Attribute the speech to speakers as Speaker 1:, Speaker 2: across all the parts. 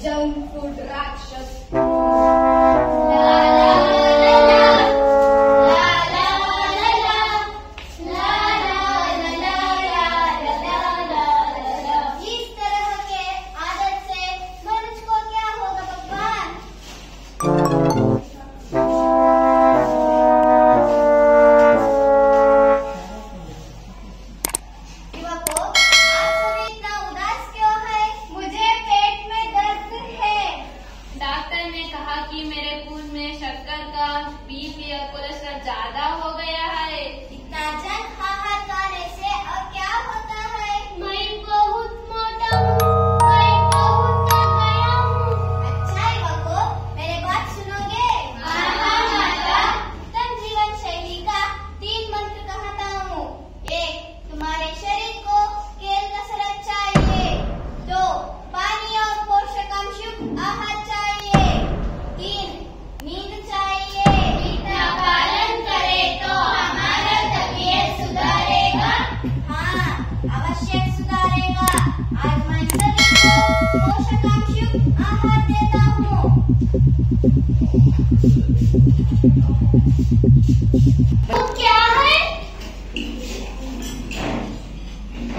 Speaker 1: Junk food राक्षस। इस तरह के आदत से मनुष्य को क्या होगा भगवान? युवकों, आप सभी इतना उदास क्यों है? मुझे पेट में दर्द है।
Speaker 2: डॉक्टर ने कहा कि मेरे खून में शक्कर का बीपी और कोलेस्ट्रॉल ज्यादा हो गया है।
Speaker 1: इतना जंक आहार खाने से अब क्या होता है? मैं बहुत मोटा हूँ, मैं बहुत थक गया हूँ। अच्छा युवकों, मेरे बात सुनोगे? हाँ माता। उत्तम जीवन शैली का 3 मंत्र कहता हूँ। 1, तुम्हारे शरीर को खेल कसरत चाहिए। 2, पानी और पोषकांशयुक्त आहार चाहिए। 3, नींद चाहिए। इतना पालन करें तो हमारा तबीयत सुधारेगा। हाँ, अवश्य सुधारेगा। आज मैं सभी को पोषकांशयुक्त आहार देता हूँ। तो क्या है?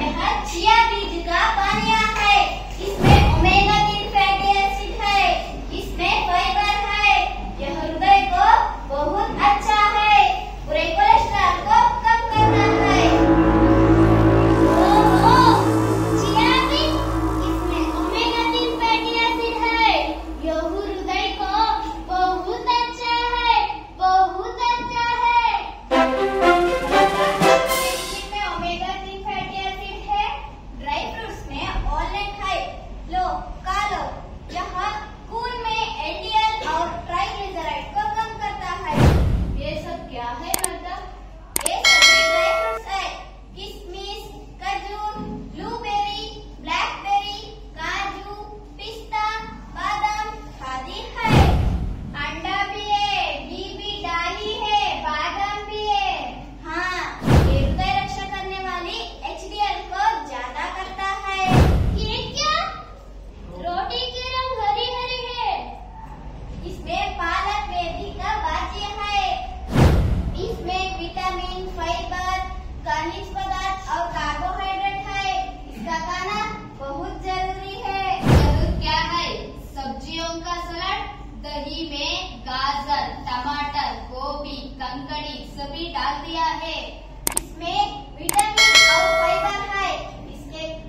Speaker 1: यह चिया बीज का पानिया है। इसमें ओमेगा 3 फैटी एसिड है। इसमें फाइबर है। यह हृदय को बहुत अच्छा है। पूरे कोलेस्ट्रॉल को कम करता है। ओहो, चिया बीज, इसमें ओमेगा 3 फैटी एसिड है। यह हृदय को बहुत अच्छा है, बहुत अच्छा है। मेडिसिन में ओमेगा 3 फैटी एसिड है। ड्राई फ्रूट्स में ऑलनेट है। लो, खा लो। यह खून में एलडीएल और ट्राइग्लिसराइड को कम करता है।
Speaker 2: ये सब क्या है माता?
Speaker 1: ये सभी ड्राई फ्रूट्स है। किशमिश, खजूर, ब्लूबेरी, ब्लैकबेरी, काजू, पिस्ता, बादाम आदि है। अंडा भी है, घी भी डाली है, बादाम भी है। हाँ, ये हृदय रक्षा करने वाली एचडीएल को ज्यादा करता है। ये क्या? रोटी की रंग हरी हरी है। इसमें पालक मेथी का भाजी है। इसमें विटामिन, फाइबर, खनिज पदार्थ और कार्बोहाइड्रेट है। इसका खाना बहुत जरूरी है।
Speaker 2: जरूर क्या है? सब्जियों का सलाद, दही में गाजर, टमाटर, गोभी, कंकड़ी सभी डाल दिया है।
Speaker 1: इसमें विटामिन और फाइबर है।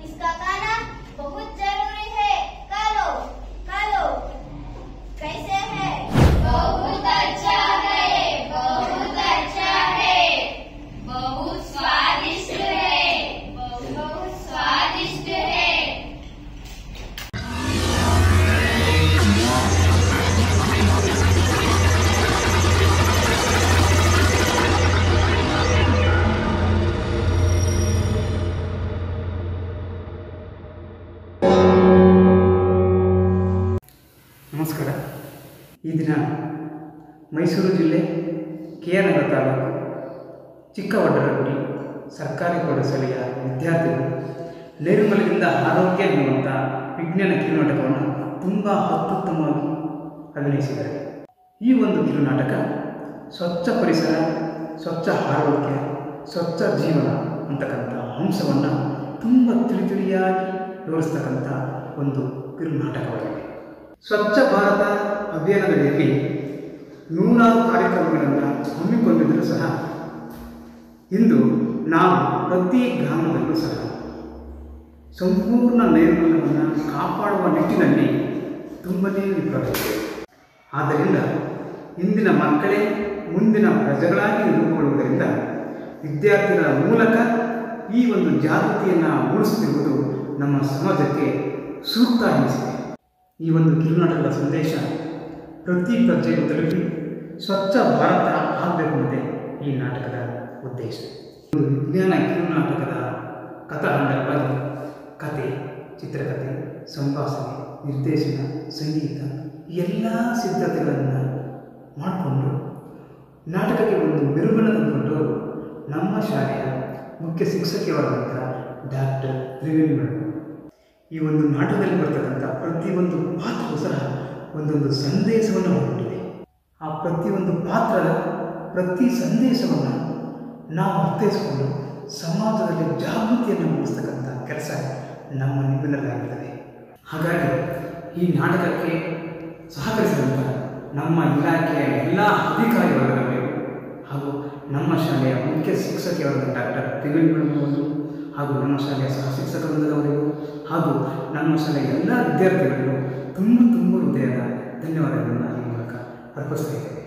Speaker 1: इसका खाना बहुत जरूरी है। खा लो, खा लो। कैसे है?
Speaker 2: बहुत अच्छा है, बहुत अच्छा है, बहुत स्वादिष्ट है, बहुत स्वादिष्ट है।
Speaker 3: ನಮಸ್ಕಾರ. ಈ ದಿನ ಮೈಸೂರು ಜಿಲ್ಲೆ ಕೆ.ಆರ್. ನಗರ ತಾಲೂಕು ಚಿಕ್ಕವಡ್ಡರಗುಡಿ ಸರ್ಕಾರಿ ಪ್ರೌಢಶಾಲೆಯ ವಿದ್ಯಾರ್ಥಿಗಳು ನೇರುಮಲಗಿಂದ ಆರೋಗ್ಯ ಎನ್ನುವಂಥ ವಿಜ್ಞಾನ ಕಿರುನಾಟಕವನ್ನು ತುಂಬ ಅತ್ಯುತ್ತಮವಾಗಿ ಅಭಿನಯಿಸಿದ್ದಾರೆ. ಈ ಒಂದು ಕಿರುನಾಟಕ ಸ್ವಚ್ಛ ಪರಿಸರ, ಸ್ವಚ್ಛ ಆರೋಗ್ಯ, ಸ್ವಚ್ಛ ಜೀವನ ಅಂತಕ್ಕಂಥ ಅಂಶವನ್ನು ತುಂಬ ತಿಳಿಯಾಗಿ ವಿವರಿಸ್ತಕ್ಕಂಥ ಒಂದು ಕಿರುನಾಟಕವಾಗಿದೆ. ಸ್ವಚ್ಛ ಭಾರತ ಅಭಿಯಾನದಡಿಯಲ್ಲಿ ನೂರಾರು ಕಾರ್ಯಕ್ರಮಗಳನ್ನು ಹಮ್ಮಿಕೊಂಡಿದ್ದರೂ ಸಹ ಇಂದು ನಾವು ಪ್ರತಿ ಗ್ರಾಮದಲ್ಲೂ ಸಹ ಸಂಪೂರ್ಣ ನೈರ್ಮಲ್ಯವನ್ನು ಕಾಪಾಡುವ ನಿಟ್ಟಿನಲ್ಲಿ ತುಂಬನೇ ವಿಫಲವಾಗಿದೆ. ಆದ್ದರಿಂದ ಇಂದಿನ ಮಕ್ಕಳೇ ಮುಂದಿನ ಪ್ರಜೆಗಳಾಗಿ ರೂಪುಗೊಳ್ಳುವುದರಿಂದ ವಿದ್ಯಾರ್ಥಿಗಳ ಮೂಲಕ ಈ ಒಂದು ಜಾಗೃತಿಯನ್ನು ಮೂಡಿಸುತ್ತಿರುವುದು ನಮ್ಮ ಸಮಾಜಕ್ಕೆ ಸೂಕ್ತ ಎನಿಸಿದೆ. ಈ ಒಂದು ಕಿರುನಾಟಕದ ಸಂದೇಶ ಪ್ರತಿ ಪ್ರಜೆಗೂ ತಲುಪಿ ಸ್ವಚ್ಛ ಭಾರತ ಆಗಬೇಕು ಅನ್ನೋದೇ ಈ ನಾಟಕದ ಉದ್ದೇಶ. ಒಂದು ವಿಜ್ಞಾನ ಕಿರುನಾಟಕದ ಕಥಾಹಂದರವಾಗಿ ಕತೆ, ಚಿತ್ರಕಥೆ, ಸಂಭಾಷಣೆ, ನಿರ್ದೇಶನ, ಸಂಗೀತ ಎಲ್ಲ ಸಿದ್ಧತೆಗಳನ್ನು ಮಾಡಿಕೊಂಡು ನಾಟಕಕ್ಕೆ ಒಂದು ಮೆರುಗನ್ನು ತಂದುಕೊಂಡವರು ನಮ್ಮ ಶಾಲೆಯ ಮುಖ್ಯ ಶಿಕ್ಷಕಿಯವರಾದಂಥ ಡಾಕ್ಟರ್ ತ್ರಿವೇಣಿ ಮೇಡಮ್. ಈ ಒಂದು ನಾಟಕದಲ್ಲಿ ಬರ್ತಕ್ಕಂಥ ಪ್ರತಿ ಪ್ರತಿಯೊಂದು ಪಾತ್ರವೂ ಸಹ ಒಂದೊಂದು ಸಂದೇಶವನ್ನು ಹೊರಟಿದೆ. ಆ ಪ್ರತಿಯೊಂದು ಪಾತ್ರದ ಪ್ರತಿ ಸಂದೇಶವನ್ನು ನಾವು ಅರ್ಥೈಸಿಕೊಂಡು ಸಮಾಜದಲ್ಲಿ ಜಾಗೃತಿಯನ್ನು ಮೂಡಿಸ್ತಕ್ಕಂಥ ಕೆಲಸ ನಮ್ಮ ನಿಮ್ಮೆಲ್ಲರಾಗುತ್ತದೆ. ಹಾಗಾಗಿ ಈ ನಾಟಕಕ್ಕೆ ಸಹಕರಿಸಿದಂಥ ನಮ್ಮ ಇಲಾಖೆಯ ಎಲ್ಲ ಅಧಿಕಾರಿ ವರ್ಗದವರಿಗೂ ಹಾಗೂ ನಮ್ಮ ಶಾಲೆಯ ಮುಖ್ಯ ಶಿಕ್ಷಕಿಯವರಾದ ಡಾಕ್ಟರ್ ತ್ರಿವೇಣಿ ಮೇಡಮ್ ಅವರು ಹಾಗೂ ನಮ್ಮ ಶಾಲೆಯ ಸಹ ಶಿಕ್ಷಕ ವೃಂದದವರಿಗೂ ಹಾಗೂ ನಮ್ಮ ಶಾಲೆಯ ಎಲ್ಲ ವಿದ್ಯಾರ್ಥಿಗಳಿಗೂ ತುಂಬ ಹೃದಯದ ಧನ್ಯವಾದಗಳನ್ನು ಈ ಮೂಲಕ ಅರ್ಪಿಸ್ತಾ ಇದ್ದೇವೆ.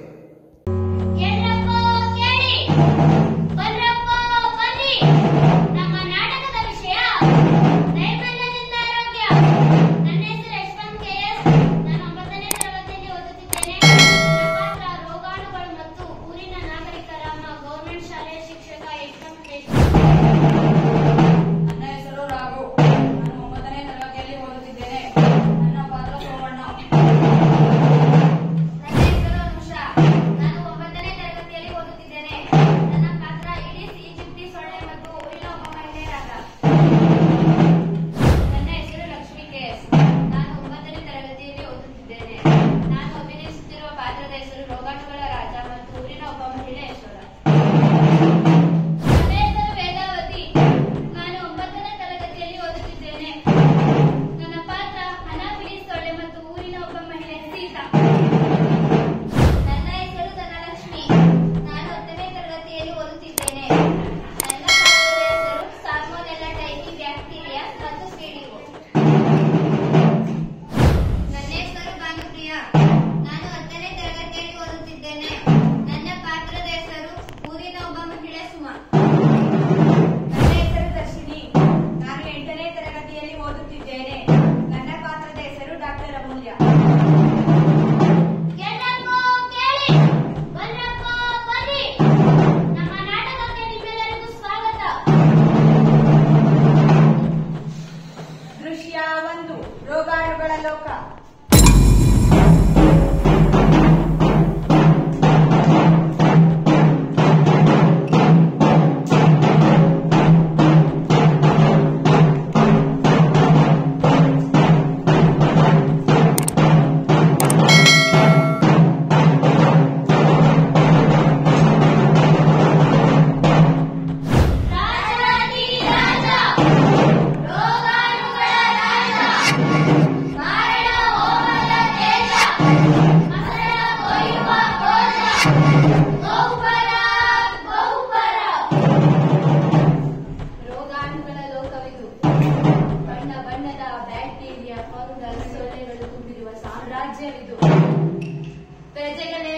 Speaker 2: ಪ್ರಜೆಗಳೇ,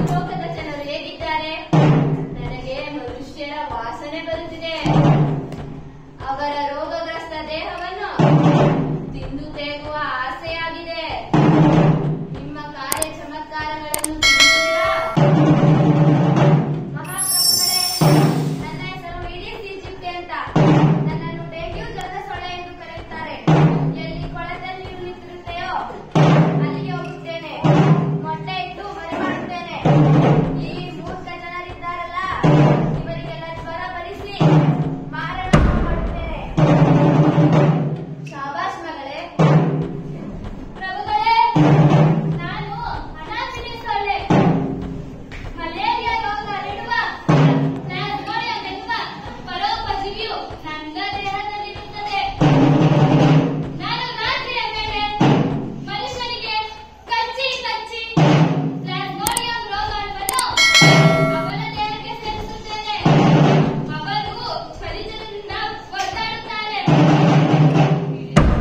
Speaker 2: ಲೋಕದ ಜನರು ಹೇಗಿದ್ದಾರೆ? ನನಗೆ ಮನುಷ್ಯರ ವಾಸನೆ ಬರುತ್ತಿದೆ. ಅವರ ರೋಗಗ್ರಸ್ತ ದೇಹವನ್ನು ತಿಂದು ತೇಗುವ ಆಸೆಯಾಗಿದೆ. ನಿಮ್ಮ ಕಾರ್ಯ ಚಮತ್ಕಾರಗಳನ್ನು ತಿಳಿಸುತ್ತೀರಾ? ಮಹಾಪ್ರಭುಗಳೇ, ನನ್ನ ಹೆಸರು ಈಡಿಸ್ ಈಜಿಪ್ಟೆ ಅಂತ. ನನ್ನನ್ನು ಡೆಂಗ್ಯೂ ಜ್ವರದ ಸೊಳ್ಳೆ ಎಂದು ಕರೆಯುತ್ತಾರೆ. ಎಲ್ಲಿ ಕೊಳೆತ ನೀರು ನಿಂತಿರುತ್ತೆಯೋ ಅಲ್ಲಿಗೆ ಹೋಗುತ್ತೇನೆ. ಮೊಟ್ಟೆ ಇಟ್ಟು ಮರಿ ಮಾಡುತ್ತೇನೆ. ಈ ಮೂರ್ಖ ಜನರಿದ್ದಾರಲ್ಲ, ಇವರಿಗೆಲ್ಲ ಜ್ವರ ಬರಿಸಿ ಮಾರಣ ಮಾಡುತ್ತೇನೆ. ಶಾಬಾಷ್ ಮಗಳೇ. ಪ್ರಭುಗಳೇ, ನಾನು ಅನಾಥಿನಿ ಸೊಳ್ಳೆ. ಮಲೇರಿಯಾ ರೋಗ ಹರಡುವ ಪ್ಲಾಸ್ಮೋಡಿಯಂ ಎನ್ನುವ ಪರೋಪಜೀವಿಯು ನನ್ನ ದೇಹದಲ್ಲಿರುತ್ತದೆ. ನಾನು ರಾತ್ರಿಯ ವೇಳೆ ಮನುಷ್ಯನಿಗೆ ಕಚ್ಚಿ ಪ್ಲಾಸ್ಮೋಡಿಯಂ ರೋಗಾಣುವನ್ನು ಅವನ ದೇಹಕ್ಕೆ ಸೇರಿಸುತ್ತೇನೆ. ಅವರು ಪರಿಚಯದಿಂದ ಒದ್ದಾಡುತ್ತಾರೆ.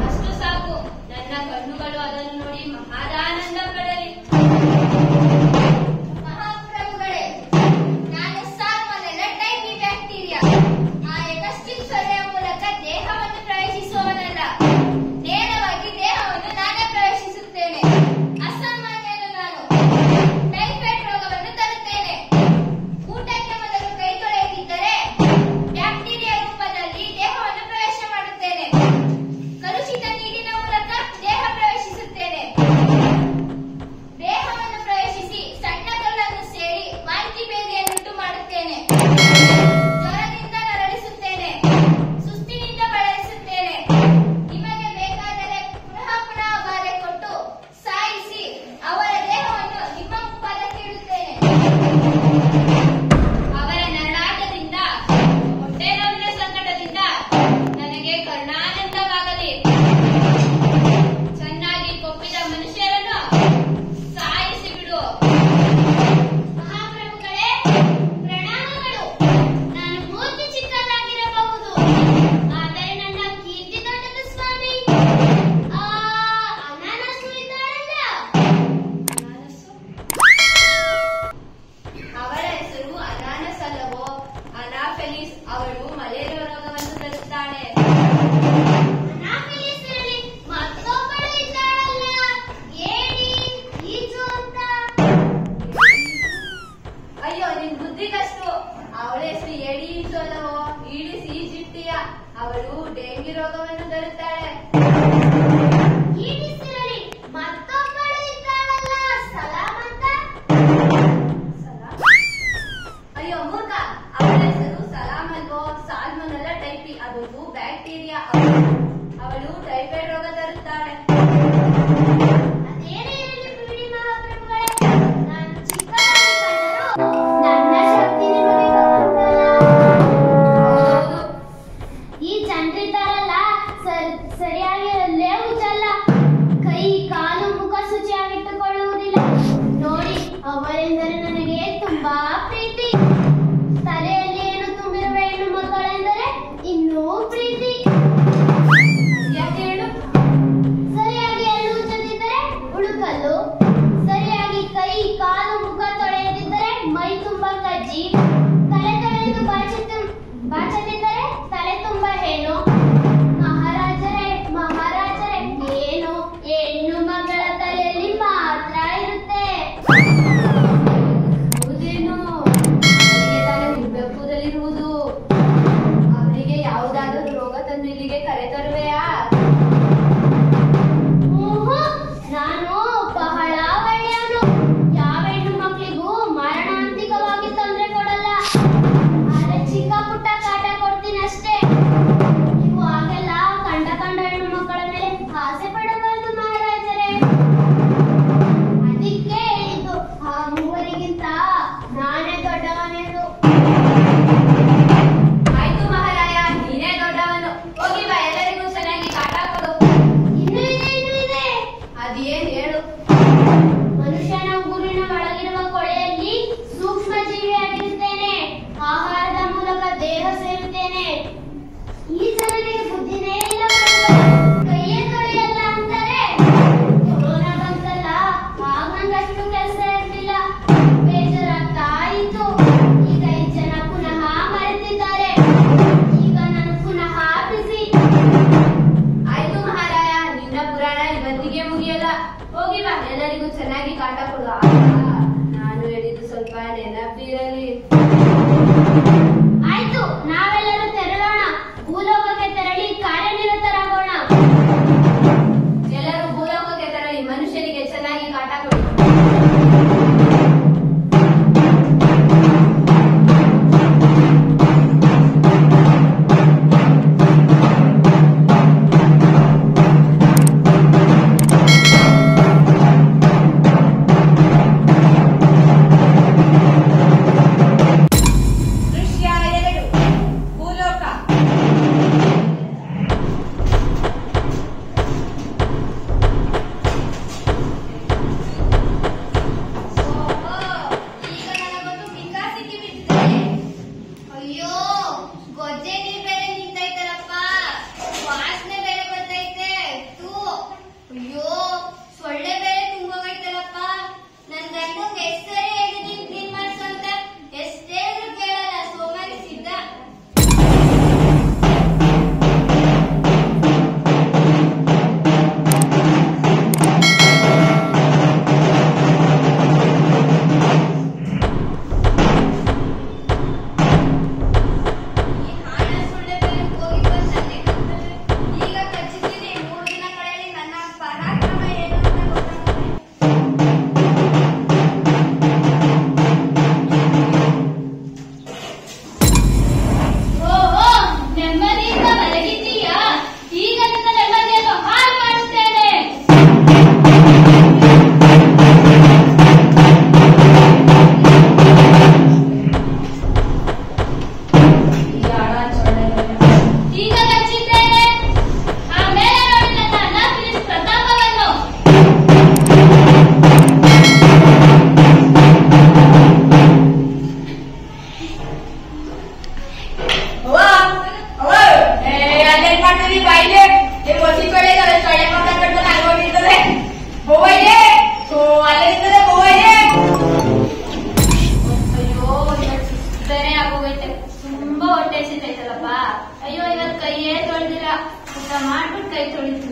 Speaker 2: ಅಷ್ಟು ಸಾಕು. ನನ್ನ ಕಣ್ಣುಗಳು ಅದನ್ನು ನೋಡಿ ಮಹಾದಾನಂದ ಬದಿಗೆ ಮುಗಿಯಲ್ಲ. ಹೋಗಿ ಬಾ, ಎಲ್ಲರಿಗೂ ಚೆನ್ನಾಗಿ ಕಾಟ ಕೊಡು. ನಾನು ಹೇಳಿದ್ದು ಸ್ವಲ್ಪ ನೆನಪಿರಲಿ.
Speaker 1: ಆಯ್ತು, ನಾವೆಲ್ಲರೂ ತೆರಳೋಣ. ಭೂಲೋಕಕ್ಕೆ ತೆರಳಿ ಕಾರ್ಯನಿರತರಾಗೋಣ.
Speaker 2: ಎಲ್ಲರೂ ಭೂಲೋಕಕ್ಕೆ ತೆರಳಿ ಮನುಷ್ಯರಿಗೆ ಚೆನ್ನಾಗಿ ಕಾಟ ಕೊಡಿ. ತುಂಬಾ ಹೊಟ್ಟೆ ಹಸಿತೈತಲ್ಲಪ್ಪ. ಅಯ್ಯೋ, ಇವತ್ತು ಕೈಯೇ ತೊಳೆದಿಲ್ಲ. ಊಟ ಮಾಡ್ಬಿಟ್ಟು ಕೈ ತೊಳಿತು.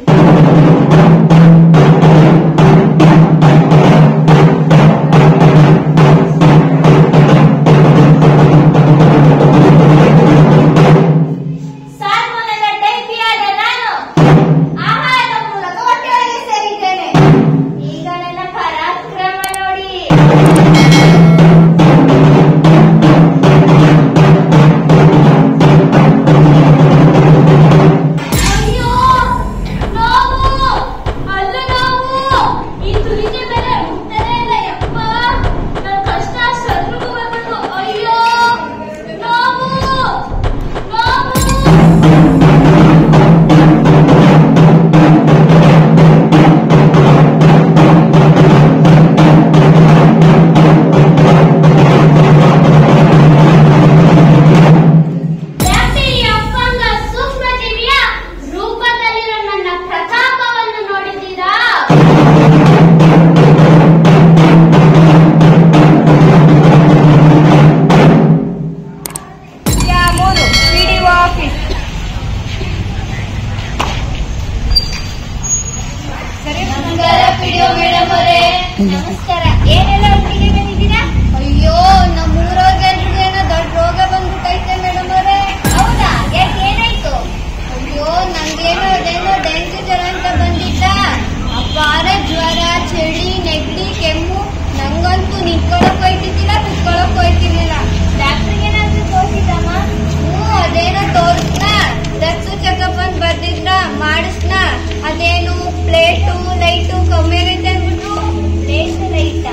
Speaker 1: ನಮಸ್ಕಾರ. ಏನೆಲ್ಲ ಒಟ್ಟಿಗೆ ಬಂದಿದ್ದೀರಾ? ಅಯ್ಯೋ, ನಮ್ಮೂರವ್ರಿಗೆಲ್ರಿಗೂ ಏನೋ ದೊಡ್ಡ ರೋಗ ಬಂದ್ಬಿಟ್ಟೈತೆ ಮೇಡಮ್ ಅವರೇ. ಹೌದಾ? ಯಾಕೆ, ಏನಾಯ್ತು? ಅಯ್ಯೋ, ನಂಗೇನೋ ಡೆಂಗ್ಯೂ ಜ್ವರ ಅಂತ ಬಂದಿದ್ದ. ಅಪಾರ ಜ್ವರ, ಚಳಿ, ನೆಗಡಿ, ಕೆಮ್ಮು. ನಂಗಂತೂ ನಿಂತ್ಕೊಳಕ್ ಹೋಯ್ತಿದ್ದಿಲ್ಲ, ಕುತ್ಕೊಳಕ್ ಹೋಯ್ತಿರ್ಲಿಲ್ಲ. ಡಾಕ್ಟರ್ಗೆ ಏನಾದ್ರು ತೋರಿಸಿದಮ್ಮ? ಅದೇನೋ ತೋರಿಸ್ನ, ರಕ್ತ ಚೆಕಪ್ ಅಂತ ಬರ್ದಿದ್ರ, ಮಾಡಿಸ್ನ. ಅದೇನು ಪ್ಲೇಟು ಲೈಟು ಕಮ್ಮಿ ಆಗೈತೆ ಅಂದ್ಬಿಟ್ಟು. ಪ್ಲೇಟ್ ಲೈಟಾ?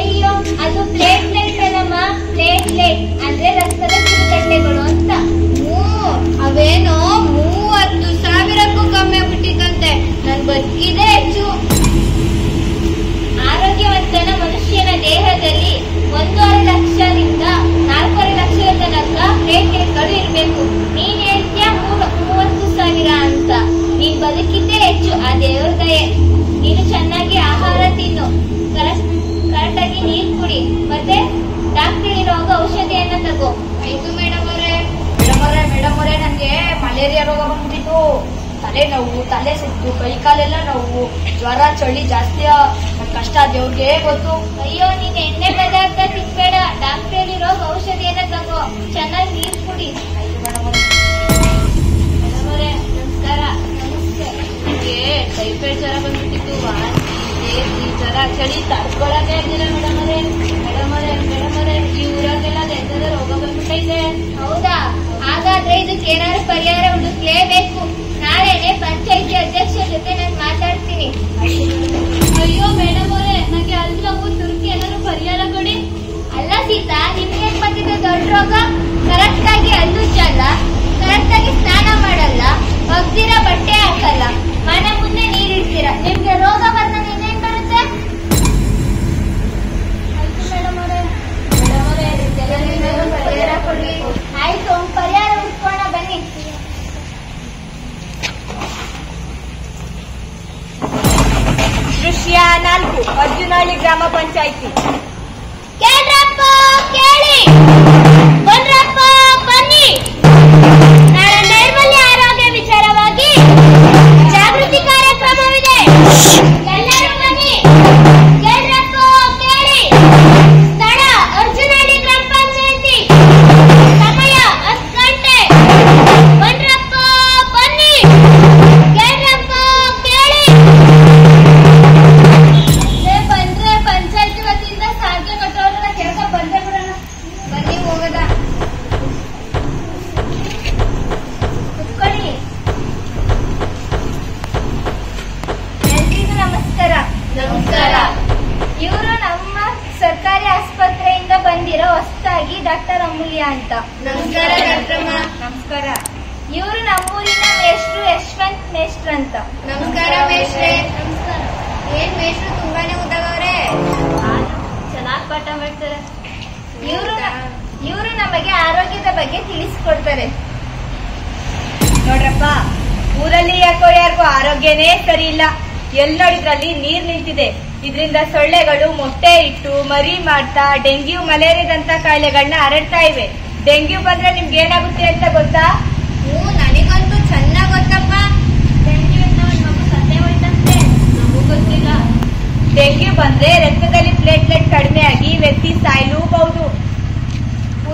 Speaker 1: ಅಯ್ಯೋ, ಅದು ಪ್ಲೇಟ್ಲೆಟ್ ಅಲ್ಲಮ್ಮ, ಪ್ಲೇಟ್ಲೆಟ್ ಅಂದ್ರೆ ರಕ್ತದ ಕಿರುಗಡ್ಡೆಗಳು ಅಂತ. ಅವೇನೋ 30,000ಕ್ಕೂ ಕಮ್ಮಿ ಆಗ್ಬಿಟ್ಟಿತ್ತಂತೆ. ನನ್ ಬದುಕಿದೆ ಹೆಚ್ಚು. ಆರೋಗ್ಯವಂತನ ಮನುಷ್ಯನ ದೇಹದಲ್ಲಿ 1.5 ಲಕ್ಷದಿಂದ 4.5 ಲಕ್ಷದ ತನಕ ಪ್ಲೇಟ್ಲೆಟ್ಗಳು ಇರಬೇಕು. ನೀನ್ ಹೇಳ್ತೀಯ 30,000 ಅಂತ. ನೀನ್ ಬದುಕಿದ್ದೇ ಹೆಚ್ಚು, ಆ ದೇವ್ರ ದಯೆ. ನೀನು ಚೆನ್ನಾಗಿ ಆಹಾರ ತಿನ್ನು, ಕರೆಕ್ಟಾಗಿ ನೀರ್ ಕುಡಿ, ಮತ್ತೆ ಡಾಕ್ಟರ್ ಇರುವಾಗ ಔಷಧಿಯನ್ನ ತಗೋ.
Speaker 2: ಆಯ್ತು ಮೇಡಮ್ ಅವರೇ, ನನ್ಗೆ ಮಲೇರಿಯಾ ರೋಗ ಬಂದ್ಬಿಟ್ಟಿತ್ತು. ತಲೆ ನೋವು, ತಲೆ ಸುತ್ತು, ಕೈ ಕಾಲೆಲ್ಲ ನೋವು, ಜ್ವರ, ಚಳಿ ಜಾಸ್ತಿ ಕಷ್ಟ ದೇವ್ರಿಗೆ ಗೊತ್ತು.
Speaker 1: ಅಯ್ಯೋ, ನೀನ್ ಎಣ್ಣೆ ಪದಾರ್ಥ ತಿನ್ಬೇಡ, ಡಾಕ್ಟರ್ ಇರೋ ಔಷಧಿಯನ್ನ ತಗೋ, ಚೆನ್ನಾಗಿ ನೀರ್ ಕುಡಿ. ನಮಸ್ಕಾರ.
Speaker 2: ನನಗೆ ಟೈಫಾಯ್ಡ್ ಜ್ವರ ಬಂದ್ಬಿಟ್ಟಿತ್ತು. ಜ್ವರ ಚಳಿ ತಡ್ಕೊಳಕ್ಕೆ ಇರ್ಲಿಲ್ಲ ಮೇಡಮರೇ ಈ ಊರಾಗೆಲ್ಲ ಎಂತದ ರೋಗ ಬಂದ್ಬಿಟ್ಟೈತೆ.
Speaker 1: ಹೌದಾ? ಹಾಗಾದ್ರೆ ಇದಕ್ಕೆ ಏನಾದ್ರು ಪರಿಹಾರ ಹುಡುಕ್ಲೇಬೇಕು. ನಾಳೆನೆ ಪಂಚಾಯಿತಿ ಅಧ್ಯಕ್ಷರ ಜೊತೆ ನಾನು ಮಾತಾಡ್ತೀನಿ.
Speaker 2: ಅಯ್ಯೋ ಮೇಡಮ್ ಅವರೇ, ನನಗೆ ಅಲ್ಲಿ ನೋವು, ತುರ್ಕಿ ಏನಾದ್ರು ಪರಿಹಾರ ಕೊಡಿ.
Speaker 1: ಅಲ್ಲ ಸೀತಾ, ನಿಮ್ಗೆ ಬಂದಿದೆ ದೊಡ್ಡ ರೋಗ. ಕರೆಕ್ಟ್ ಆಗಿ ಹಲ್ಲುಜ್ಜಲ್ಲ, ಕರೆಕ್ಟ್ ಆಗಿ ಸ್ನಾನ ಮಾಡಲ್ಲ, ಒಗ್ದಿರ ಬಟ್ಟೆ ಹಾಕಲ್ಲ, ಮನೆ ಮುಂದೆ ನೀರಿಡ್ತೀರ. ನಿಮ್ಗೆ ರೋಗ ಬಂದಾಗ ಇನ್ನೇನ್ ಬರುತ್ತೆ? ಪರಿಹಾರ ಕೊಡಿ. ಆಯ್ತು, ಪರಿಹಾರ ಹುಡ್ಕೋಣ ಬನ್ನಿ.
Speaker 2: ದೃಶ್ಯ 4, ಅರ್ಜುನಹಳ್ಳಿ ಗ್ರಾಮ ಪಂಚಾಯಿತಿ.
Speaker 1: ಕೇಳ್ರಪ್ಪ ಕೇಳಿ, ಬನ್ರಪ್ಪ ಬನ್ನಿ. ನಾಳೆ ನೈರ್ಮಲ್ಯ ಆರೋಗ್ಯ ವಿಚಾರವಾಗಿ ಜಾಗೃತಿ ಕಾರ್ಯಕ್ರಮವಿದೆ. ಎಲ್ಲರೂ ಬನ್ನಿ. ಕೇಳ್ರಪ್ಪ ಕೇಳಿ. ಸ್ಥಳ ಅರ್ಜುನಹಳ್ಳಿ ಗ್ರಾಮ ಪಂಚಾಯಿತಿ. ಸಮಯ 10 ಗಂಟೆ. ಬನ್ರಪ್ಪ ಬನ್ನಿ. ಕೇಳ್ರಪ್ಪ ಕೇಳಿ.
Speaker 2: ಬಂದ್ರೆ ಪಂಚಾಯತಿ ವತಿಯಿಂದ ಸಾರಿಗೆ ಕಟ್ಟೋರನ್ನ ಕೇಳ್ಕೊ ಬಂದ್ರೆ ಬಿಡೋಣ.
Speaker 1: ಬನ್ನಿ ಹೋಗದ. ಕುತ್ಕೊಳ್ಳಿ. ಎಲ್ರಿಗೂ ನಮಸ್ಕಾರ.
Speaker 2: ನಮಸ್ಕಾರ.
Speaker 1: ಇವರು ನಮ್ಮ ಸರ್ಕಾರಿ ಆಸ್ಪತ್ರೆಯಿಂದ ಬಂದಿರೋ ಹೊಸದಾಗಿ ಡಾಕ್ಟರ್ ಅಮೂಲ್ಯ ಅಂತ.
Speaker 2: ನಮಸ್ಕಾರ ಡಾಕ್ಟರಮ್ಮ.
Speaker 1: ನಮಸ್ಕಾರ. ಇವರು ನಮ್ಮೂರಿನ ಮೇಷ್ಟ್ರು ಯಶವಂತ್ ಮೇಷ್ಟ್ರು ಅಂತ.
Speaker 2: ನಮಸ್ಕಾರ ಮೇಷ್ಟ್ರೆ.
Speaker 1: ನಮಸ್ಕಾರ.
Speaker 2: ಏನ್ ಮೇಷ್ಟ್ರು ತುಂಬಾನೇ ಉದ್ದಗವ್ರೆ.
Speaker 1: ಚೆನ್ನಾಗಿ ಪಾಠ ಮಾಡ್ತಾರೆ. ಇವರು ನಮಗೆ ಆರೋಗ್ಯದ ಬಗ್ಗೆ ತಿಳಿಸ್ಕೊಡ್ತಾರೆ.
Speaker 2: ನೋಡ್ರಪ್ಪ, ಊರಲ್ಲಿ ಯಾರಿಗೂ ಆರೋಗ್ಯನೇ ಸರಿ ಇಲ್ಲ. ಎಲ್ಲೋಡಿದ್ರಲ್ಲಿ ನೀರ್ ನಿಂತಿದೆ. ಇದರಿಂದ ಸೊಳ್ಳೆಗಳು ಮೊಟ್ಟೆ ಇಟ್ಟು ಮರಿ ಮಾಡ್ತಾ ಡೆಂಗ್ಯೂ, ಮಲೇರಿಯಾದಂತ ಕಾಯಿಲೆಗಳನ್ನ ಹರಡ್ತಾ ಇವೆ. ಡೆಂಗ್ಯೂ ಬಂದ್ರೆ ನಿಮ್ಗೆ ಏನಾಗುತ್ತೆ ಅಂತ ಗೊತ್ತಾ?
Speaker 1: ನನಗಂತೂ ಚೆನ್ನಾಗ್ ಗೊತ್ತಪ್ಪ. ಡೆಂಗ್ಯೂ ಮಗು ಸತ್ತೇ ಹೋಯ್ತಂತೆ. ನಮಗೂ ಗೊತ್ತಿಲ್ಲ.
Speaker 2: ಡೆಂಗ್ಯೂ ಬಂದ್ರೆ ರಕ್ತದಲ್ಲಿ ಪ್ಲೇಟ್ಲೆಟ್ ಕಡಿಮೆ ಆಗಿ ವ್ಯಕ್ತಿ ಸಾಯಲೂಬಹುದು.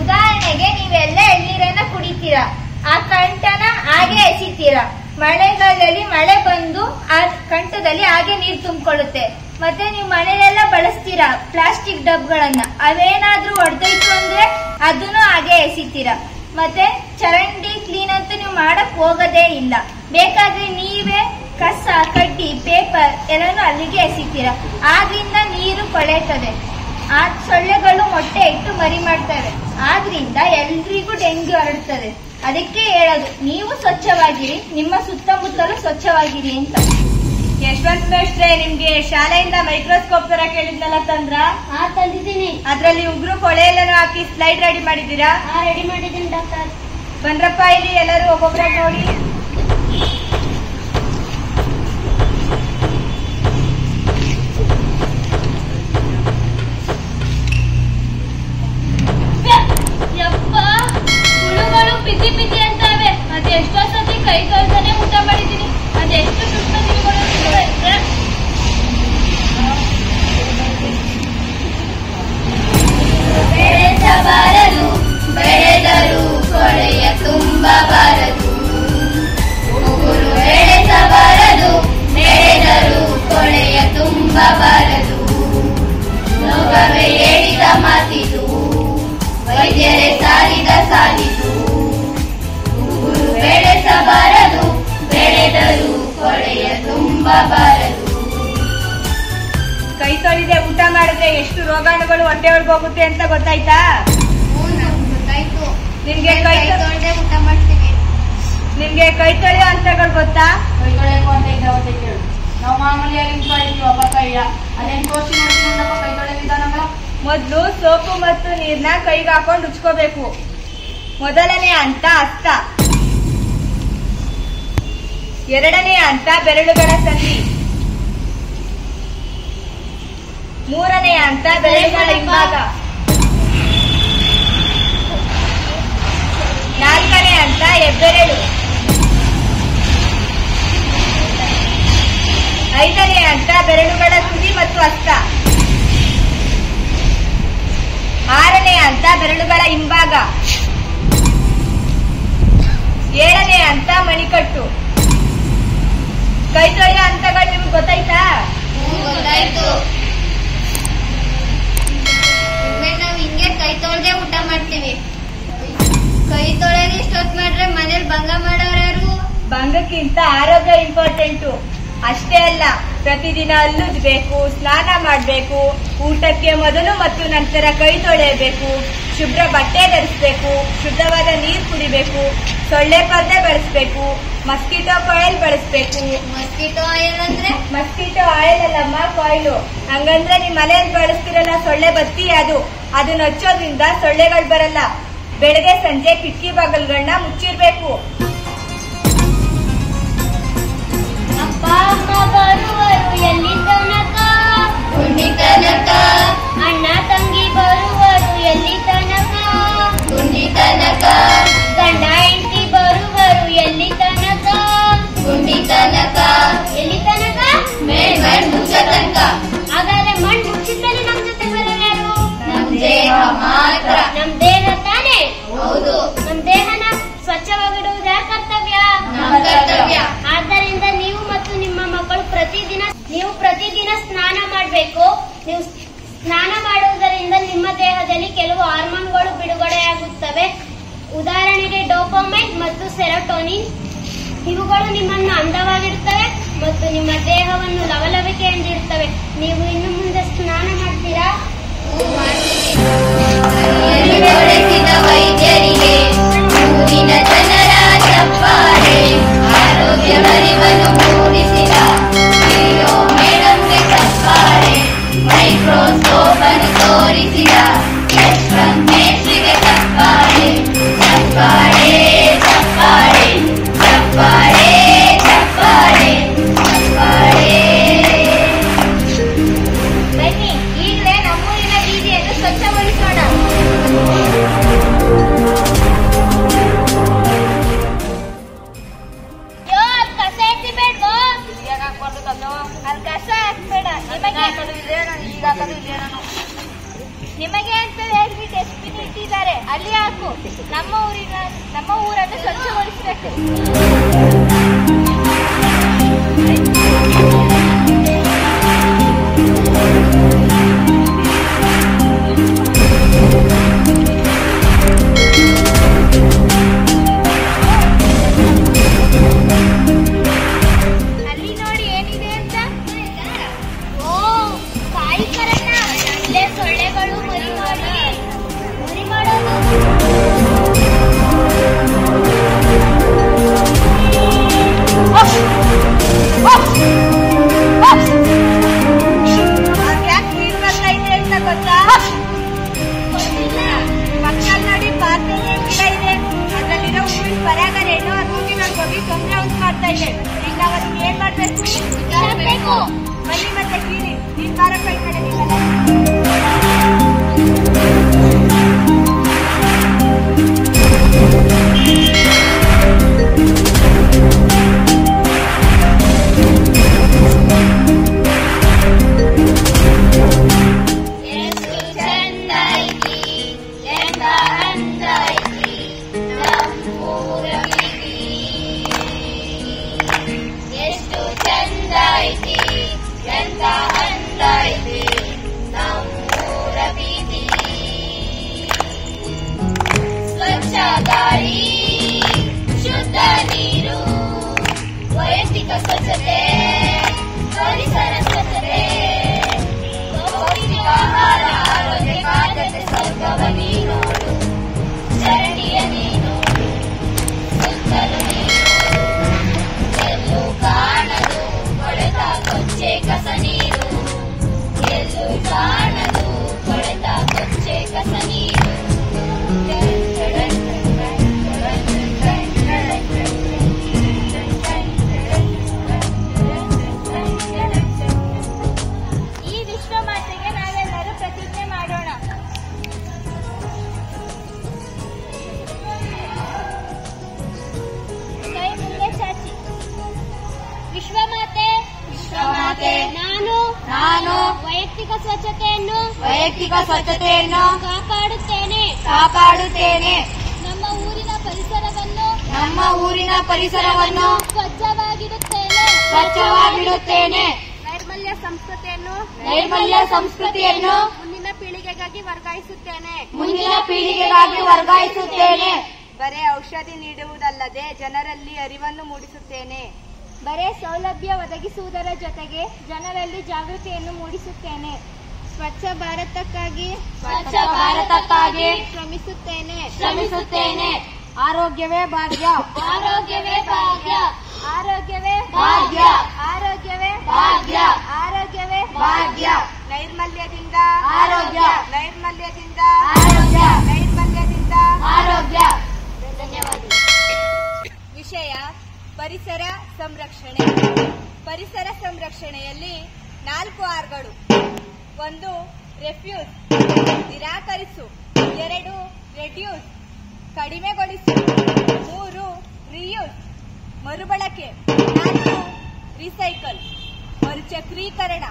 Speaker 1: ಉದಾಹರಣೆಗೆ ನೀವೆಲ್ಲ ಎಳ್ನೀರನ್ನ ಕುಡಿತೀರಾ, ಆ ಕಂಠನ ಹಾಗೆ ಎಸಿತೀರಾ. ಮಳೆಗಾಲದಲ್ಲಿ ಮಳೆ ಬಂದು ಆ ಕಂಠದಲ್ಲಿ ಹಾಗೆ ನೀರು ತುಂಬಿಕೊಳ್ಳುತ್ತೆ. ಮತ್ತೆ ನೀವು ಮನೆಯಲ್ಲೆಲ್ಲ ಬಳಸ್ತೀರಾ ಪ್ಲಾಸ್ಟಿಕ್ ಡಬ್ಗಳನ್ನ, ಅವೇನಾದ್ರೂ ಒಡೆದೋಯ್ತು ಅಂದ್ರೆ ಅದನ್ನು ಹಾಗೆ ಎಸಿತೀರಾ. ಮತ್ತೆ ಚರಂಡಿ ಕ್ಲೀನ್ ಅಂತೂ ನೀವು ಮಾಡಕ್ ಹೋಗೋದೇ ಇಲ್ಲ. ಬೇಕಾದ್ರೆ ನೀವೇ ಕಸ, ಕಡ್ಡಿ, ಪೇಪರ್ ಎಲ್ಲಾನು ಅಲ್ಲಿಗೆ ಎಸಿತೀರಾ. ಆದ್ರಿಂದ ನೀರು ಕೊಳೆತದೆ. ಆ ಸೊಳ್ಳೆಗಳು ಮೊಟ್ಟೆ ಇಟ್ಟು ಮರಿ ಮಾಡ್ತವೆ. ಆದ್ರಿಂದ ಎಲ್ರಿಗೂ ಡೆಂಗ್ಯೂ ಹರಡ್ತದೆ. ಅದಕ್ಕೆ ಹೇಳೋದು, ನೀವು ಸ್ವಚ್ಛವಾಗಿರಿ, ನಿಮ್ಮ ಸುತ್ತಮುತ್ತಲು ಸ್ವಚ್ಛವಾಗಿರಿ ಅಂತ.
Speaker 2: ಯಶವಂತ್ ಮೇಷ್ಟ್ರೆ, ನಿಮ್ಗೆ ಶಾಲೆಯಿಂದ ಮೈಕ್ರೋಸ್ಕೋಪ್ ತರ ಕೇಳಿದ್ನಲ್ಲ ತಂದ್ರ?
Speaker 1: ತಂದಿದ್ದೀನಿ.
Speaker 2: ಅದ್ರಲ್ಲಿ ಉಗುರು ಕೊಳೆ ಎಲ್ಲಾನು ಹಾಕಿ ಸ್ಲೈಡ್ ರೆಡಿ ಮಾಡಿದ್ದೀರಾ?
Speaker 1: ರೆಡಿ ಮಾಡಿದ್ದೀನಿ ಡಾಕ್ಟರ್.
Speaker 2: ಬಂದ್ರಪ್ಪ ಇಲ್ಲಿ ಎಲ್ಲರೂ ಒಬ್ಬೊಬ್ರಾಗ ನೋಡಿ.
Speaker 1: ಹುಳುಗಳು ಪಿತಿ ಪಿತಿ ಅಂತವೆ. ಅದೆಷ್ಟೋ ಸತಿ ಕೈ ತೊಳ್ತಾನೆ ಊಟ ಮಾಡಿದೀನಿ. ಅದೆಷ್ಟು ಸುತ್ತ ಬೆಳೆಸಬಾರದು, ಬೆಳೆದರೂ ಕೊಳೆಯ ತುಂಬಬಾರದು. ಉಗುರು ಬೆಳೆಸಬಾರದು, ಬೆಳೆದರೂ ಕೊಳೆಯ ತುಂಬಬಾರದು. ರೋಗವೇ ಹೇಳಿದ ಮಾತಿದು, ವೈದ್ಯರೇ ಸಾರಿದ ಸಾಲಿದು. ಉಗುರು ಬೆಳೆಸಬಾರದು, ಬೆಳೆದರೂ ಕೊಳೆಯ ತುಂಬಬಾರದು.
Speaker 2: ಕೈ ತೊಳಿದೆ ಊಟ ಮಾಡಿದ್ರೆ ಎಷ್ಟು ರೋಗಾಣುಗಳು ಹೊಟ್ಟೆ ಒಳಗೆ ಹೋಗುತ್ತೆ ಅಂತ ಗೊತ್ತಾಯ್ತಾ?
Speaker 1: ಗೊತ್ತಾಯ್ತು.
Speaker 2: ನಿಮ್ಗೆ ಕೈ
Speaker 1: ತೊಳೆದೇ ಊಟ ಮಾಡ್ತೀವಿ.
Speaker 2: ನಿಮ್ಗೆ ಕೈ ತೊಳೆಯೋ ಅಂತಗಳು ಗೊತ್ತಾ?
Speaker 4: ಕೈ ತೊಳೆಯಕು ಅಂತ ಇದ್ದಾವತ್ತೆ ಕೇಳು. ನಾವು ಮಾಮೂಲಿಯಾಗಿ ತೊಳಿತೀವಪ್ಪ ಕೈಯ. ಅದೇನು ತೋರಿಸಿ ನೋಡ್ತೀನಪ್ಪ ಕೈ ತೊಳೆಯ ವಿಧಾನಗಳ.
Speaker 2: ಮೊದಲು ಸೋಪು ಮತ್ತು ನೀರ್ನ ಕೈಗೆ ಹಾಕೊಂಡು ಉಚ್ಕೋಬೇಕು. ಮೊದಲನೇ ಹಂತ ಹಸ್ತ, ಎರಡನೇ ಹಂತ ಬೆರಳುಗಳ ಸಂಧಿ, ಮೂರನೇ ಹಂತ ಬೆರಳುಗಳ ಹಿಂಭಾಗ, ನಾಲ್ಕನೇ ಹಂತ ಹೆಬ್ಬೆರಳು, 5ನೇ ಹಂತ ಬೆರಳುಗಳ ತುದಿ ಮತ್ತು ಹಸ್ತ. 6ನೇ ಹಂತ ಬೆರಳುಗಳ ಹಿಂಭಾಗ. 7ನೇ ಹಂತ ಮಣಿಕಟ್ಟು. ಕೈ ತೊಳೆಯೋ ಹಂತಗಳು ನಿಮ್ಗೆ ಗೊತ್ತಾಯ್ತಾ?
Speaker 1: ಗೊತ್ತಾಯ್ತು. ನಾವು ಹಿಂಗೆ ಕೈ ತೊಳೆದೇ ಊಟ ಮಾಡ್ತೀವಿ. ಕೈ ತೊಳೆದು ಇಷ್ಟೊತ್ತು ಮಾಡ್ರೆ ಮನೇಲಿ ಭಂಗ ಮಾಡೋರು ಯಾರು?
Speaker 2: ಭಂಗಕ್ಕಿಂತ ಆರೋಗ್ಯ ಇಂಪಾರ್ಟೆಂಟು. ಅಷ್ಟೇ ಅಲ್ಲ, ಪ್ರತಿದಿನ ಹಲ್ಲುಜ್ಬೇಕು, ಸ್ನಾನ ಮಾಡಬೇಕು, ಊಟಕ್ಕೆ ಮೊದಲು ಮತ್ತು ನಂತರ ಕೈ ತೊಳೆಯಬೇಕು, ಶುಭ್ರ ಬಟ್ಟೆ ಧರಿಸಬೇಕು, ಶುದ್ಧವಾದ ನೀರು ಕುಡಿಬೇಕು, ಸೊಳ್ಳೆ ಪರ್ದೆ ಬಳಸಬೇಕು, ಮಸ್ಕಿಟೋ ಕಾಯಿಲ್ ಬಳಸಬೇಕು.
Speaker 1: ಮಸ್ಕಿಟೋ ಆಯಿಲ್ ಅಂದ್ರೆ?
Speaker 2: ಮಸ್ಕಿಟೋ ಆಯಿಲ್ ಅಲ್ಲಮ್ಮ, ಕಾಯಿಲು. ಹಂಗಂದ್ರೆ ನಿಮ್ ಮನೆಯಲ್ಲಿ ಬಳಸ್ತಿರಲ್ಲ ಸೊಳ್ಳೆ ಬತ್ತಿ, ಅದನ್ನ ಹಚ್ಚೋದ್ರಿಂದ ಸೊಳ್ಳೆಗಳು ಬರಲ್ಲ. ಬೆಳಗ್ಗೆ ಸಂಜೆ ಕಿಟಕಿ ಬಾಗಿಲುಗಳನ್ನ ಮುಚ್ಚಿರ್ಬೇಕು.
Speaker 1: ಅಪ್ಪ ಅಮ್ಮ ಬರುವರು ಎಲ್ಲಿ ತನಕ? ಗುಂಡಿ ತನಕ. ಅಣ್ಣ ತಂಗಿ ಬರುವರು ಎಲ್ಲಿ ತನಕ? ಗುಂಡಿ ತನಕ. ಗಂಡ ಹೆಂಡತಿ ಬರುವರು ಎಲ್ಲಿ ತನಕ? ಗುಂಡಿ ತನಕ. ಎಲ್ಲಿ ತನಕ? ಮಣ್ಣು ಮುಚ್ಚೋ ತನಕ. ಹಾಗಾದ್ರೆ ಮಣ್ಣು ಮುಚ್ಚಿದ್ಮೇಲೆ ನಮ್ ಜೊತೆ ಬರೋರು ಯಾರು? ನಮ್ ದೇಹ ಮಾತ್ರ. ನಮ್ ದೇಹ ತಾನೇ? ಹೌದು. ನಮ್ ದೇಹನ ಸ್ವಚ್ಛವಾಗಿಡುವುದು ಯಾರ ಕರ್ತವ್ಯ? ನಮ್ಮ ಕರ್ತವ್ಯ. ಆದ್ದರಿಂದ ನೀವು ಮತ್ತು ನಿಮ್ಮ ಮಕ್ಕಳು ಪ್ರತಿದಿನ ಸ್ನಾನ ಮಾಡಬೇಕು. ನೀವು ಸ್ನಾನ ಮಾಡುವುದರಿಂದ ನಿಮ್ಮ ದೇಹದಲ್ಲಿ ಕೆಲವು ಹಾರ್ಮೋನ್ಗಳು ಬಿಡುಗಡೆಯಾಗುತ್ತವೆ. ಉದಾಹರಣೆಗೆ ಡೋಪಮೈನ್ ಮತ್ತು ಸೆರೋಟೋನಿನ್. ಇವುಗಳು ನಿಮ್ಮನ್ನು ಅಂದವಾಗಿರುತ್ತವೆ ಮತ್ತು ನಿಮ್ಮ ದೇಹವನ್ನು ಲವಲವಿಕೆಯಿಂದಿರುತ್ತವೆ. ನೀವು ಇನ್ನು ಮುಂದೆ ಸ್ನಾನ ಮಾಡ್ತೀರಾ? ವೈದ್ಯರಿಗೆ ಊರಿನ ಜನರ ಚಪ್ಪಾಳೆ, ಆರೋಗ್ಯ ಅರಿವನ್ನು ಮೂಡಿಸಿದ ಮೇಡಮ್ಗೆ ಚಪ್ಪಾಳೆ, ಮೈಕ್ರೋಸ್ಕೋಪ್ ಅನ್ನು ತೋರಿಸಿದ ಮೇಸ್ಟ್ರಿಗೆ ಚಪ್ಪಾಳೆ, ಚಪ್ಪಾಳೆ ಚಪ್ಪಾಳೆ ಚಪ್ಪಾಳೆ ಚಪ್ಪಾಳೆ ಚಪ್ಪಾಳೆ. ಬನ್ನಿ, ಈಗಲೇ ನಮ್ಮೂರಿನ ಬೀದಿಯನ್ನು ಸ್ವಚ್ಛಗೊಳಿಸೋಣ. ನಿಮಗೆ ಅಂತ ಹೇಳ್ಬಿಟ್ಟು ಡಸ್ಟ್ಬಿನ್ ಇಟ್ಟಿದ್ದಾರೆ, ಅಲ್ಲಿ ಹಾಕು. ನಮ್ಮ ಊರನ್ನು ಸ್ವಚ್ಛಗೊಳಿಸಬೇಕು. ಅಲ್ಲಿ ನೋಡಿ ಏನಿದೆ ಅಂತ. ಓ, ಕಾಯಿ ಕರಣ್ಣ. ಇಲ್ಲೇ ಸೊಳ್ಳೆಗಳು ಮರಿ ಮಾಡೋದು. ಯಾಕೆ ನೀರು ಬರ್ತಾ ಇದೆ ಅಂತ ಗೊತ್ತಾ? ಮಕ್ಕಳ ನೋಡಿ ಪಾತ್ರೆಗೆ ಗಿಡ ಇದೆ, ಅದರಲ್ಲಿರೋ ಹೂವಿನ ಪರಾಗರೇನು ಅದು ಹೂವಿನಲ್ಲಿ ಹೋಗಿ ತೊಂದರೆ ಉಂಟು ಮಾಡ್ತಾ ಇದೆ. ಈಗ ನಾವು ಅದಕ್ಕೆ ಏನ್ ಮಾಡ್ಬೇಕು? ಬನ್ನಿ ಮತ್ತೆ ಕೀರಿ ನೀನ್ ಬಾರಪ್ಪ ಈ ಕಡೆ. ಎಷ್ಟು ಚಂದ ಐತಿ, ಎಂತ ಅಂದ ಐತಿ ನಮ್ಮ
Speaker 4: ನಾನು
Speaker 1: ವೈಯಕ್ತಿಕ ಸ್ವಚ್ಛತೆಯನ್ನು
Speaker 4: ಕಾಪಾಡುತ್ತೇನೆ.
Speaker 1: ನಮ್ಮ ಊರಿನ ಪರಿಸರವನ್ನು ಸ್ವಚ್ಛವಾಗಿಡುತ್ತೇನೆ.
Speaker 4: ನೈರ್ಮಲ್ಯ ಸಂಸ್ಕೃತಿಯನ್ನು
Speaker 2: ಮುಂದಿನ ಪೀಳಿಗೆಗಾಗಿ
Speaker 4: ವರ್ಗಾಯಿಸುತ್ತೇನೆ.
Speaker 2: ಬರೇ ಔಷಧಿ ನೀಡುವುದಲ್ಲದೆ ಜನರಲ್ಲಿ ಅರಿವನ್ನು ಮೂಡಿಸುತ್ತೇನೆ.
Speaker 1: ಬರೇ ಸೌಲಭ್ಯ ಒದಗಿಸುವುದರ ಜೊತೆಗೆ ಜನರಲ್ಲಿ ಜಾಗೃತಿಯನ್ನು ಮೂಡಿಸುತ್ತೇನೆ. ಸ್ವಚ್ಛ ಭಾರತಕ್ಕಾಗಿ ಶ್ರಮಿಸುತ್ತೇನೆ.
Speaker 4: ಆರೋಗ್ಯವೇ ಭಾಗ್ಯ.
Speaker 2: ನೈರ್ಮಲ್ಯದಿಂದ
Speaker 4: ಆರೋಗ್ಯ.
Speaker 1: ಧನ್ಯವಾದ.
Speaker 2: ವಿಷಯ ಪರಿಸರ ಸಂರಕ್ಷಣೆ. ಪರಿಸರ ಸಂರಕ್ಷಣೆಯಲ್ಲಿ 4 ಆರ್ಗಳು. 1 ರೆಫ್ಯೂಸ್, ನಿರಾಕರಿಸು. 2 ರೆಡ್ಯೂಸ್, ಕಡಿಮೆಗೊಳಿಸು. 3 ರಿಯೂಸ್, ಮರುಬಳಕೆ. 4 ರಿಸೈಕಲ್, ಮರುಚಕ್ರೀಕರಣ.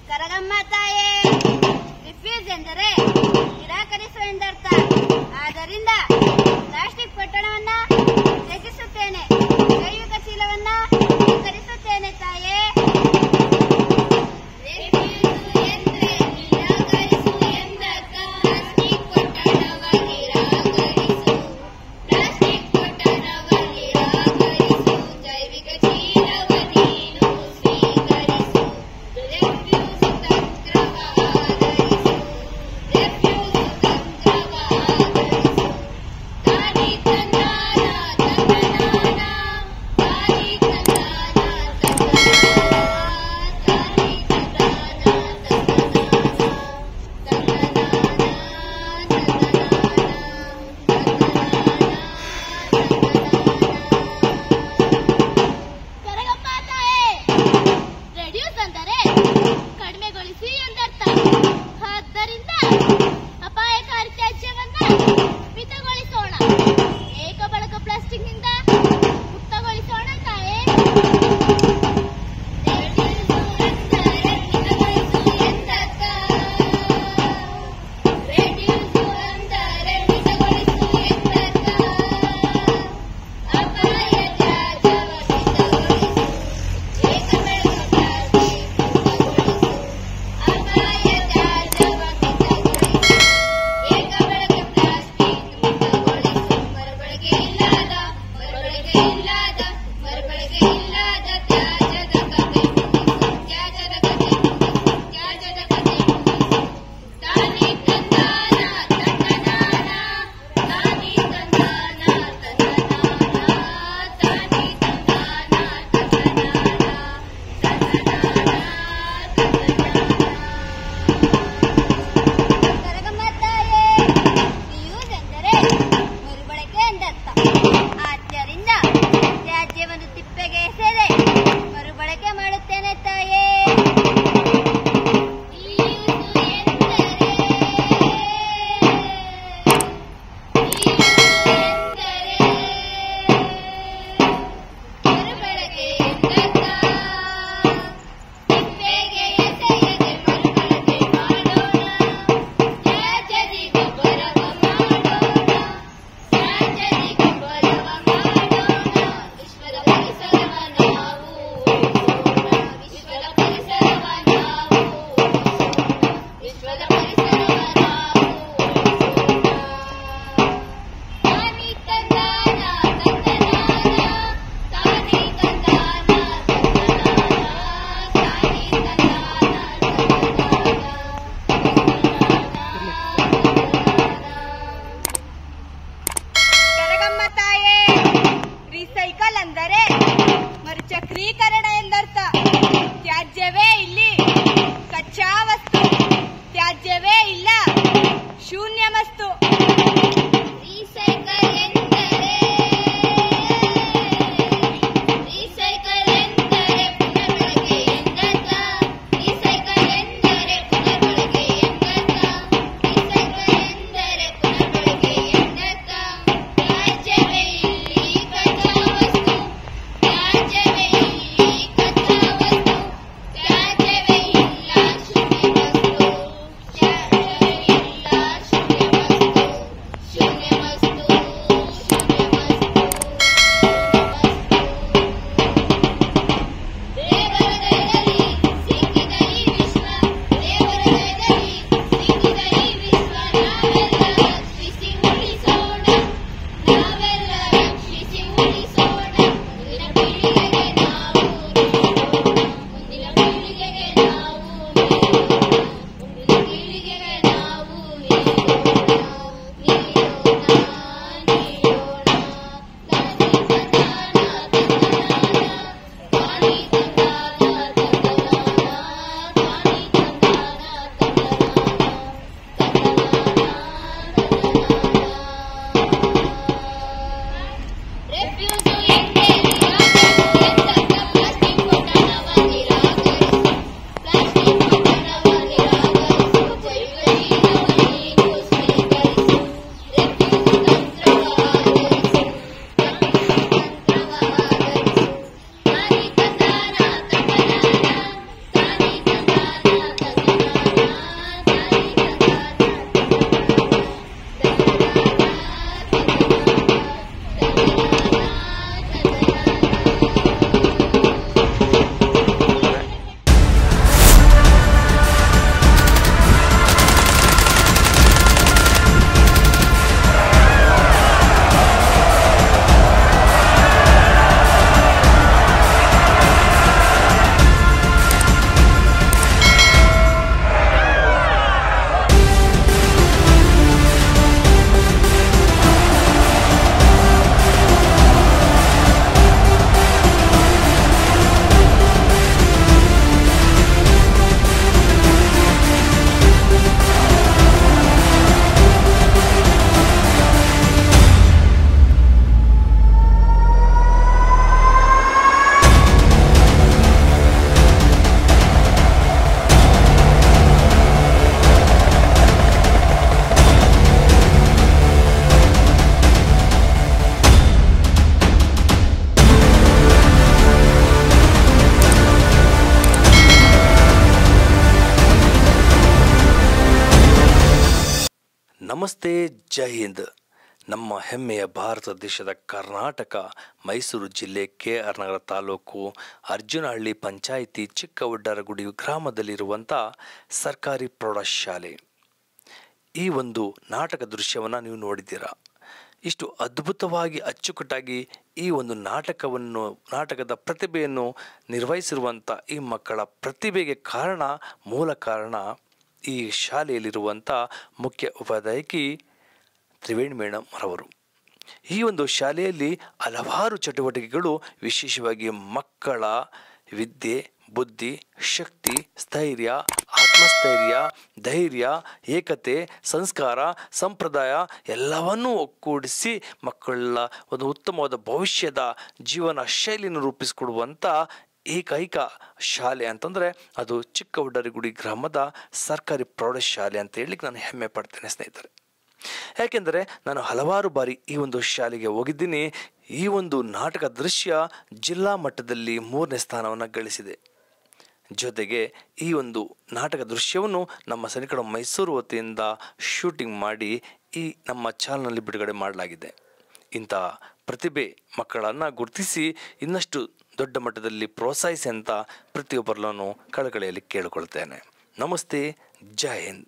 Speaker 1: ಕರಗಮ್ಮ ತಾಯೇ
Speaker 5: ನಮಸ್ತೆ, ಜೈ ಹಿಂದ್. ನಮ್ಮ ಹೆಮ್ಮೆಯ ಭಾರತ ದೇಶದ ಕರ್ನಾಟಕ ಮೈಸೂರು ಜಿಲ್ಲೆ KR ನಗರ ತಾಲೂಕು ಅರ್ಜುನಹಳ್ಳಿ ಪಂಚಾಯಿತಿ ಚಿಕ್ಕವಡ್ಡರಗುಡಿ ಗ್ರಾಮದಲ್ಲಿರುವಂಥ ಸರ್ಕಾರಿ ಪ್ರೌಢಶಾಲೆ. ಈ ಒಂದು ನಾಟಕ ದೃಶ್ಯವನ್ನು ನೀವು ನೋಡಿದ್ದೀರಾ. ಇಷ್ಟು ಅದ್ಭುತವಾಗಿ ಅಚ್ಚುಕಟ್ಟಾಗಿ ಈ ಒಂದು ನಾಟಕದ ಪ್ರತಿಭೆಯನ್ನು ನಿರ್ವಹಿಸಿರುವಂಥ ಈ ಮಕ್ಕಳ ಪ್ರತಿಭೆಗೆ ಮೂಲ ಕಾರಣ ಈ ಶಾಲೆಯಲ್ಲಿರುವಂಥ ಮುಖ್ಯ ಉಪಾಧ್ಯಾಯಕಿ ತ್ರಿವೇಣಿ ಮೇಡಮ್ ರವರು. ಈ ಒಂದು ಶಾಲೆಯಲ್ಲಿ ಹಲವಾರು ಚಟುವಟಿಕೆಗಳು, ವಿಶೇಷವಾಗಿ ಮಕ್ಕಳ ವಿದ್ಯೆ, ಬುದ್ಧಿ, ಶಕ್ತಿ, ಸ್ಥೈರ್ಯ, ಆತ್ಮಸ್ಥೈರ್ಯ, ಧೈರ್ಯ, ಏಕತೆ, ಸಂಸ್ಕಾರ, ಸಂಪ್ರದಾಯ ಎಲ್ಲವನ್ನೂ ಒಗ್ಗೂಡಿಸಿ ಮಕ್ಕಳ ಒಂದು ಉತ್ತಮವಾದ ಭವಿಷ್ಯದ ಜೀವನ ಶೈಲಿಯನ್ನು ರೂಪಿಸಿಕೊಡುವಂಥ ಏಕೈಕ ಶಾಲೆ ಅಂತಂದರೆ ಅದು ಚಿಕ್ಕವಡ್ಡರಗುಡಿ ಗ್ರಾಮದ ಸರ್ಕಾರಿ ಪ್ರೌಢಶಾಲೆ ಅಂತ ಹೇಳಲಿಕ್ಕೆ ನಾನು ಹೆಮ್ಮೆ ಪಡ್ತೇನೆ ಸ್ನೇಹಿತರೆ. ಯಾಕೆಂದರೆ ನಾನು ಹಲವಾರು ಬಾರಿ ಈ ಒಂದು ಶಾಲೆಗೆ ಹೋಗಿದ್ದೀನಿ. ಈ ಒಂದು ನಾಟಕ ದೃಶ್ಯ ಜಿಲ್ಲಾ ಮಟ್ಟದಲ್ಲಿ 3ನೇ ಸ್ಥಾನವನ್ನು ಗಳಿಸಿದೆ. ಜೊತೆಗೆ ಈ ಒಂದು ನಾಟಕ ದೃಶ್ಯವನ್ನು ನಮ್ಮ ಸನಿಕಡ ಮೈಸೂರು ವತಿಯಿಂದ ಶೂಟಿಂಗ್ ಮಾಡಿ ಈ ನಮ್ಮ ಚಾನಲ್ನಲ್ಲಿ ಬಿಡುಗಡೆ ಮಾಡಲಾಗಿದೆ. ಇಂಥ ಪ್ರತಿಭೆ ಮಕ್ಕಳನ್ನು ಗುರುತಿಸಿ ಇನ್ನಷ್ಟು ದೊಡ್ಡ ಮಟ್ಟದಲ್ಲಿ ಪ್ರೋತ್ಸಾಹಿಸಿ ಅಂತ ಪ್ರತಿಯೊಬ್ಬರಲ್ಲೂ ಕಳಕಳಿಯಲ್ಲಿ ಕೇಳಿಕೊಳ್ತೇನೆ. ನಮಸ್ತೆ, ಜೈ ಹಿಂದ್.